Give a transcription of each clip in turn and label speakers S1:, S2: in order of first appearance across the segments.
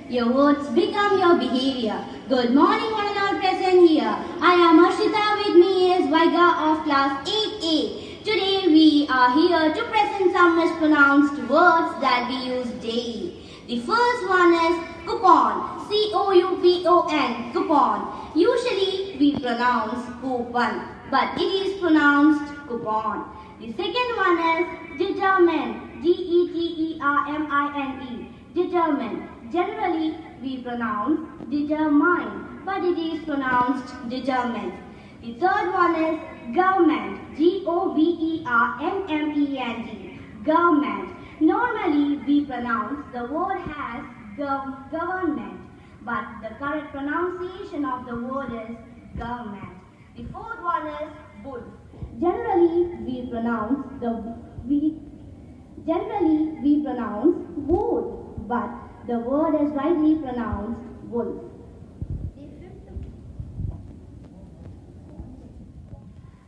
S1: Your words become your behavior. Good morning, one and all present here. I am Arshita. With me is Vaiga of class 8A. Today we are here to present some mispronounced words that we use daily. The first one is coupon. C-O-U-P-O-N. Coupon. Usually we pronounce coupon, but it is pronounced coupon. The second one is determine. D-E-T-E-R-M-I-N-E. Determine. Generally we pronounce determine, but it is pronounced determined. The third one is government. G-O-V-E-R-M-M-E-N-T. Government. Normally we pronounce the word as government, but the correct pronunciation of the word is government. The fourth one is wolf. Generally we pronounce wood, but the word is rightly pronounced wolf.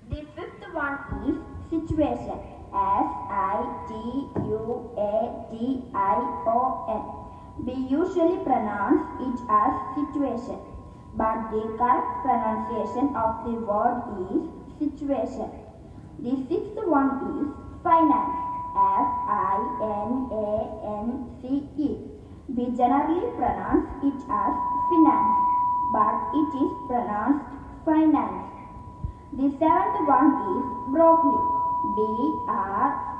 S1: The fifth one is situation. S-I-T-U-A-T-I-O-N. We usually pronounce it as situation, but the correct pronunciation of the word is situation. The sixth one is finance. F-I-N-A-N-C-E. We generally pronounce it as finance, but it is pronounced finance. The seventh one is broccoli. B-R-O-C-C-O-L-I.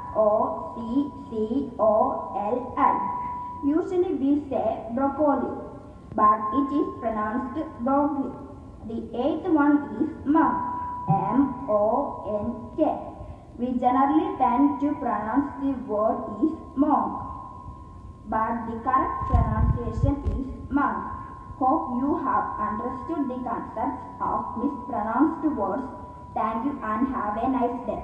S1: Usually we say broccoli, but it is pronounced broccoli. The eighth one is monk. M-O-N-K. We generally tend to pronounce the word is monk, but the correct pronunciation is monk. Hope you have understood the concepts of mispronounced words. Thank you and have a nice day.